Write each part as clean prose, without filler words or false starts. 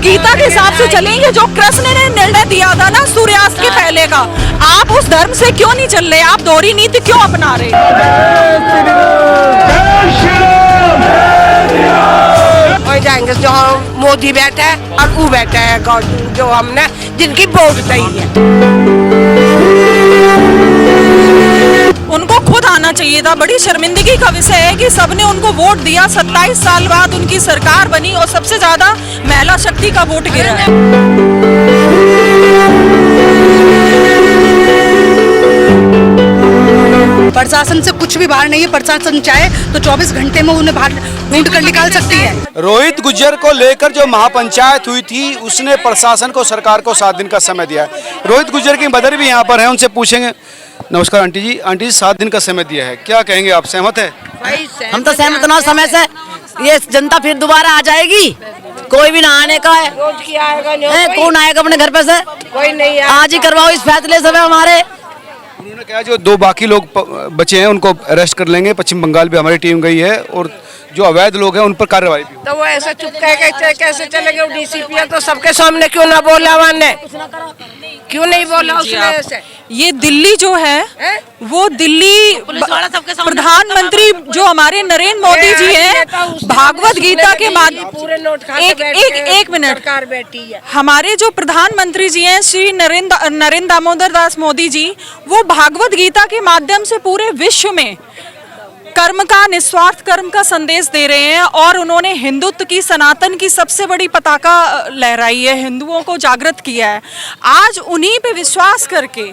गीता के हिसाब से चलेंगे जो कृष्ण ने निर्णय दिया था ना सूर्यास्त के पहले का। आप उस धर्म से क्यों नहीं चल रहे? आप दोहरी नीति क्यों अपना रहे? वही जाएंगे जो मोदी बैठा है और वो बैठा है जो हमने जिनकी वोट दी है। उनको खुद आना चाहिए था। बड़ी शर्मिंदगी का विषय है कि सबने उनको वोट दिया, 27 साल बाद उनकी सरकार बनी और सबसे ज्यादा महिला शक्ति का वोट गिरा है। प्रशासन से कुछ भी बाहर नहीं है। प्रशासन चाहे तो 24 घंटे में उन्हें बाहर ढूंढ कर निकाल सकती है। रोहित गुर्जर को लेकर जो महापंचायत हुई थी उसने प्रशासन को, सरकार को 7 दिन का समय दिया है। रोहित गुर्जर की मदर भी यहाँ पर है, उनसे पूछेंगे। नमस्कार आंटी जी। आंटी जी 7 दिन का समय दिया है, क्या कहेंगे आप? सहमत है? हम तो सहमत ना समय से। ये जनता फिर दोबारा आ जाएगी, कोई भी ना आने का है। कौन आएगा अपने घर पे से? कोई नहीं। आज ही करवाओ इस फैसले से हमारे। उन्होंने कहा जो 2 बाकी लोग बचे हैं उनको अरेस्ट कर लेंगे। पश्चिम बंगाल भी हमारी टीम गई है और जो अवैध लोग हैं उन पर कार्रवाई भी। तो वो ऐसा चुप कैसे चलेंगे? डीसीपी तो सबके सामने क्यों ना बोला? मैंने क्यों नहीं बोला उसने ऐसे? ये दिल्ली जो है वो दिल्ली प्रधानमंत्री जो हमारे नरेंद्र मोदी जी हैं, भागवत गीता के माध्यम एक मिनट सरकार बैठी है। हमारे जो प्रधानमंत्री जी हैं श्री नरेंद्र दामोदर दास मोदी जी, वो भागवत गीता के माध्यम से पूरे विश्व में कर्म का, निस्वार्थ कर्म का संदेश दे रहे हैं और उन्होंने हिंदुत्व की, सनातन की सबसे बड़ी पताका लहराई है, हिंदुओं को जागृत किया है। आज उन्हीं पे विश्वास करके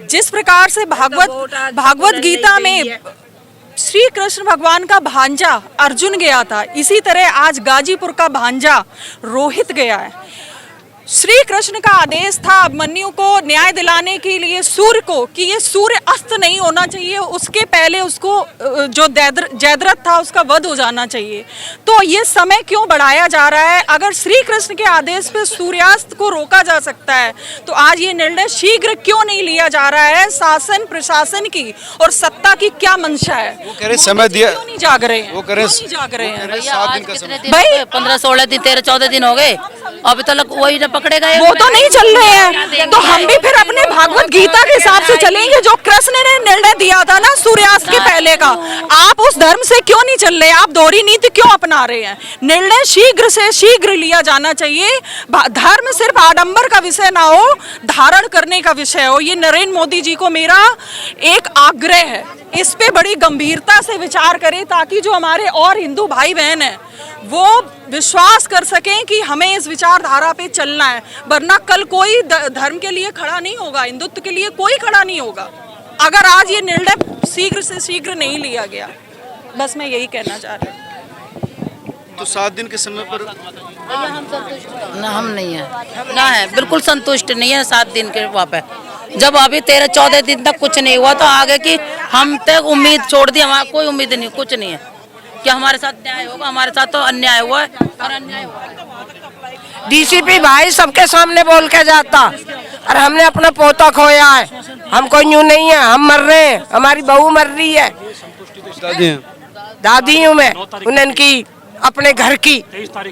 जिस प्रकार से भागवत गीता में श्री कृष्ण भगवान का भांजा अर्जुन गया था, इसी तरह आज गाजीपुर का भांजा रोहित गया है। श्री कृष्ण का आदेश था अभिमन्यु को न्याय दिलाने के लिए सूर्य को कि ये सूर्य अस्त नहीं होना चाहिए, उसके पहले उसको जो जयद्रथ था उसका वध हो जाना चाहिए। तो ये समय क्यों बढ़ाया जा रहा है? अगर श्री कृष्ण के आदेश पे सूर्यास्त को रोका जा सकता है तो आज ये निर्णय शीघ्र क्यों नहीं लिया जा रहा है? शासन प्रशासन की और सत्ता की क्या मंशा है? वो कह रहे समय दिया, क्यों नहीं जाग रहे हैं? वो कह रहे 7 दिन का समय। भाई 15-16 दिन 13-14 दिन हो गए, अभी तक वही न पकड़े गए। वो तो नहीं चल रहे हैं, तो हम भी फिर अपने भागवत गीता के हिसाब से चलेंगे जो कृष्ण ने निर्णय दिया था ना सूर्यास्त के पहले का। आप उस धर्म से क्यों नहीं चल रहे? आप दोहरी नीति क्यों अपना रहे हैं? निर्णय शीघ्र से शीघ्र लिया जाना चाहिए। धर्म सिर्फ आडंबर का विषय ना हो, धारण करने का विषय हो। ये नरेंद्र मोदी जी को मेरा एक आग्रह है, इस पे बड़ी गंभीरता से विचार करें ताकि जो हमारे और हिंदू भाई बहन हैं वो विश्वास कर सकें कि हमें इस विचारधारा पे चलना है, वरना कल कोई धर्म के लिए खड़ा नहीं होगा, हिंदुत्व के लिए कोई खड़ा नहीं होगा अगर आज ये निर्णय शीघ्र से शीघ्र नहीं लिया गया। बस मैं यही कहना चाह रही हूँ। तो 7 दिन के समय पर ना हम नहीं है ना है, बिल्कुल संतुष्ट नहीं है 7 दिन के वहाँ पे। जब अभी 13-14 दिन तक कुछ नहीं हुआ तो आगे की हम तक उम्मीद छोड़ दी। हमारा कोई उम्मीद नहीं, कुछ नहीं है कि हमारे साथ न्याय होगा। हमारे साथ तो अन्याय हुआ है और अन्याय हुआ है। डीसीपी भाई सबके सामने बोल के जाता और हमने अपना पोता खोया है। हम कोई यूं नहीं है, हम मर रहे हैं, हमारी बहू मर रही है। दादी हूँ मैं उनकी अपने घर की।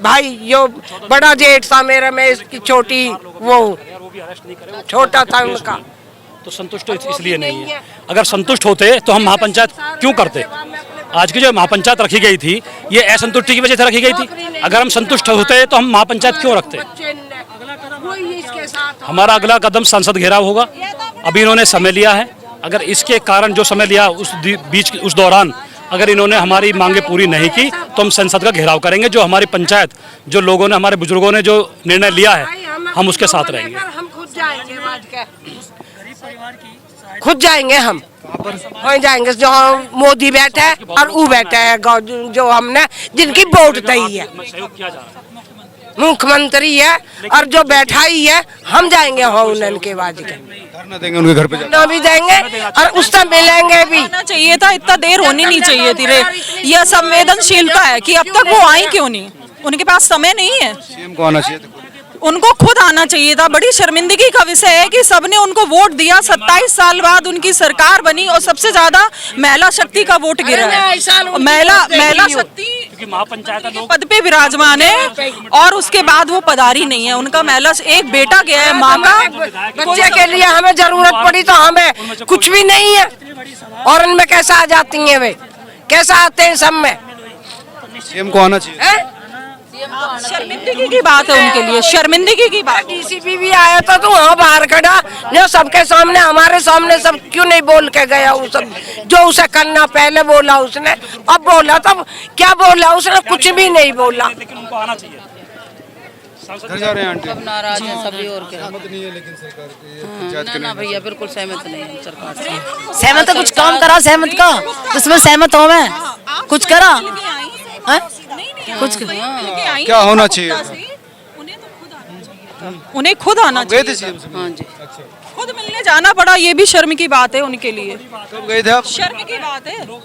भाई जो बड़ा जेठ था मेरा, मैं इसकी छोटी वो छोटा था उनका। तो संतुष्ट इसलिए नहीं है। अगर संतुष्ट होते तो हम महापंचायत क्यों करते? आज की जो महापंचायत रखी गई थी ये असंतुष्टि की वजह से रखी गई थी। अगर हम संतुष्ट होते तो हम महापंचायत क्यों रखते? हमारा अगला कदम संसद घेराव होगा। अभी इन्होंने समय लिया है, अगर इसके कारण जो समय लिया उस दौरान अगर इन्होंने हमारी मांगे पूरी नहीं की तो हम संसद का घेराव करेंगे। जो हमारी पंचायत, जो लोगों ने, हमारे बुजुर्गों ने जो निर्णय लिया है, हम उसके साथ रहेंगे। हम खुद जाएंगे हम वहीं जाएंगे जो मोदी बैठा है और वो बैठा है जो हमने जिनकी वोट दी है। मुख्यमंत्री है और जो बैठा ही है, हम जाएंगे उनके बाद धरना देंगे, उनके घर पे धरना भी देंगे और उससे मिलेंगे भी। चाहिए था, इतना देर होनी नहीं चाहिए थी। यह संवेदनशीलता है कि अब तक वो आई क्यों नहीं? उनके पास समय नहीं है। सीएम को आना चाहिए, उनको खुद आना चाहिए था। बड़ी शर्मिंदगी का विषय है कि सबने उनको वोट दिया, 27 साल बाद उनकी सरकार बनी और सबसे ज्यादा महिला शक्ति का वोट गिरा है। महिला शक्ति क्योंकि महापंचायत लोग पद पे विराजमान है और उसके बाद वो पधारी नहीं है, उनका महज एक बेटा गया है माँ का। बच्चे के लिए हमें जरूरत पड़ी तो हमें कुछ भी नहीं है, और इनमें कैसा आ जाती हैं वे, कैसा आते हैं सब में। सीएम को आना चाहिए। हैं? शर्मिंदगी की बात है उनके लिए, शर्मिंदगी की बात। डीसीपी भी आया था तो वहाँ बाहर खड़ा, जो सबके सामने हमारे सामने सब क्यों नहीं बोल के गया, वो सब जो उसे करना पहले बोला उसने, अब बोला तब क्या बोला उसने, कुछ भी नहीं बोला। लेकिन उनको आना चाहिए। घर जा रहे हैं आंटी? सब नाराज हैं सभी और क्या। नहीं है लेकिन सरकार के ना ना भैया बिल्कुल सहमत नहीं है सरकार से। सहमत है, कुछ काम करा सहमत का, उसमें सहमत हो मैं, कुछ करा हैं? कुछ क्या होना चाहिए? उन्हें खुद आना गए थे चाहिए, सीएम से? हाँ जी। खुद मिलने जाना पड़ा, ये भी शर्म की बात है उनके लिए, कब गए थे आप? शर्म की बात है। तो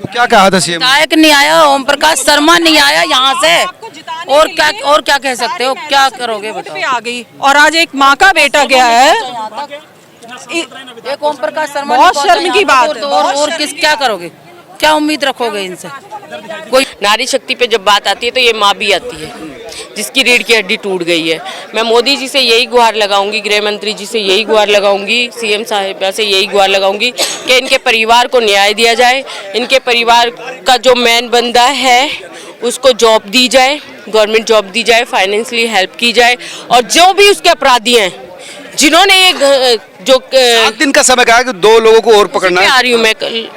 क्या कहा था सीएम? विधायक नहीं आया, ओम प्रकाश शर्मा नहीं आया यहाँ से, और क्या कह सकते हो, क्या करोगे वोट बताओ। पे आ गई और आज एक माँ का बेटा गया है। एक ओम प्रकाश शर्मा बहुत नहीं पहुंचा शर्म की यहाँ बात तक, है, तो बहुत और शर्म किस क्या करोगे, क्या उम्मीद रखोगे इनसे कोई। नारी शक्ति पे जब बात आती है तो ये माँ भी आती है, जिसकी रीढ़ की हड्डी टूट गई है। मैं मोदी जी से यही गुहार लगाऊंगी, गृह मंत्री जी से यही गुहार लगाऊंगी, सीएम साहिबा से यही गुहार लगाऊंगी कि इनके परिवार को न्याय दिया जाए, इनके परिवार का जो मेन बंदा है उसको जॉब दी जाए, गवर्नमेंट जॉब दी जाए, फाइनेंशियली हेल्प की जाए, और जो भी उसके अपराधी हैं जिन्होंने ये जो 7 दिन का समय कहा कि 2 लोगों को और पकड़ना है। आ रही हूँ मैं कल,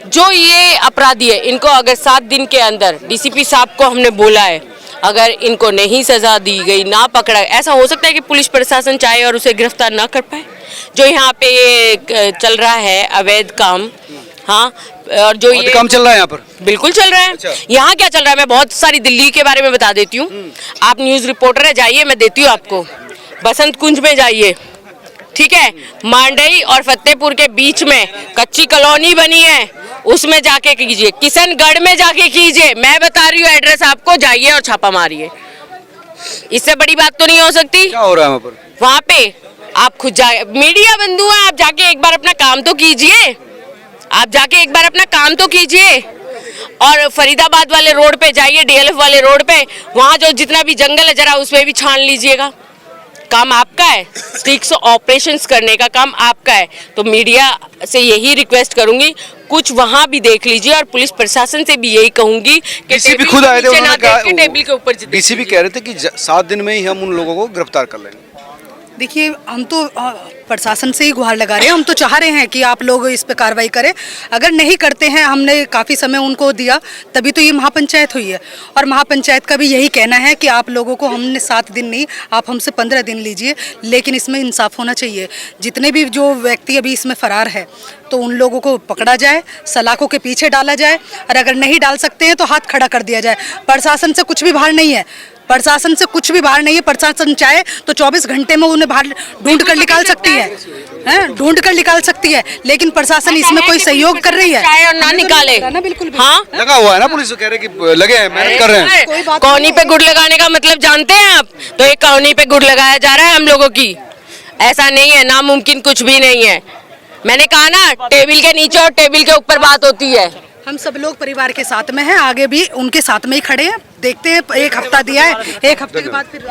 जो ये अपराधी है इनको अगर 7 दिन के अंदर, डीसीपी साहब को हमने बोला है, अगर इनको नहीं सजा दी गई, ना पकड़ा, ऐसा हो सकता है कि पुलिस प्रशासन चाहे और उसे गिरफ्तार ना कर पाए। जो यहाँ पे ये चल रहा है अवैध काम, हाँ, और जो ये काम चल रहा है यहाँ पर? बिल्कुल चल रहा है। अच्छा। यहाँ क्या चल रहा है मैं बहुत सारी दिल्ली के बारे में बता देती हूँ। आप न्यूज़ रिपोर्टर है, जाइए, मैं देती हूँ आपको। बसंत कुंज में जाइए, ठीक है, मांडई और फतेहपुर के बीच में कच्ची कॉलोनी बनी है, उसमें जाके कीजिए, किशनगढ़ में जाके कीजिए, मैं बता रही हूँ एड्रेस आपको, जाइए और छापा मारिए। इससे बड़ी बात तो नहीं हो सकती। क्या हो रहा है वहाँ पर? वहाँ पे आप खुद जा, मीडिया बंधु हैं, आप जाके एक बार अपना काम तो कीजिए, आप जाके एक बार अपना काम तो कीजिए। और फरीदाबाद वाले रोड पे जाइए, डीएलएफ वाले रोड पे, वहाँ जो जितना भी जंगल है जरा उसमें भी छान लीजिएगा। काम आपका है, स्टिक्स ऑपरेशंस करने का काम आपका है। तो मीडिया से यही रिक्वेस्ट करूंगी, कुछ वहाँ भी देख लीजिए, और पुलिस प्रशासन से भी यही कहूंगी कि डीसीपी खुद आए थे, उन्होंने कहा टेबल के ऊपर डीसीपी कह रहे थे कि 7 दिन में ही हम उन लोगों को गिरफ्तार कर लेंगे। देखिए, हम तो प्रशासन से ही गुहार लगा रहे हैं, हम तो चाह रहे हैं कि आप लोग इस पे कार्रवाई करें। अगर नहीं करते हैं, हमने काफ़ी समय उनको दिया, तभी तो ये महापंचायत हुई है, और महापंचायत का भी यही कहना है कि आप लोगों को हमने 7 दिन नहीं, आप हमसे 15 दिन लीजिए, लेकिन इसमें इंसाफ होना चाहिए। जितने भी जो व्यक्ति अभी इसमें फरार है तो उन लोगों को पकड़ा जाए, सलाखों के पीछे डाला जाए, और अगर नहीं डाल सकते हैं तो हाथ खड़ा कर दिया जाए। प्रशासन से कुछ भी बाहर नहीं है, प्रशासन से कुछ भी बाहर नहीं है। प्रशासन चाहे तो 24 घंटे में उन्हें बाहर ढूंढ कर निकाल सकती है, ढूंढ कर निकाल सकती है, लेकिन प्रशासन इसमें कोई सहयोग कर रही है? चाहे और ना निकाले, ना बिल्कुल भी। हाँ, लगा हुआ है ना, पुलिस कह रहे कि लगे हैं, मेहनत कर रहे हैं। कौनी पे गुड़ लगाने का मतलब जानते हैं आप? तो एक कौनी पे गुड़ लगाया जा रहा है हम लोगों की, ऐसा नहीं है, नामुमकिन कुछ भी नहीं है। मैंने कहा ना, टेबल के नीचे और टेबल के ऊपर बात होती है। हम सब लोग परिवार के साथ में हैं, आगे भी उनके साथ में ही खड़े हैं। देखते हैं, 1 हफ्ता दिया है, 1 हफ्ते के बाद फिर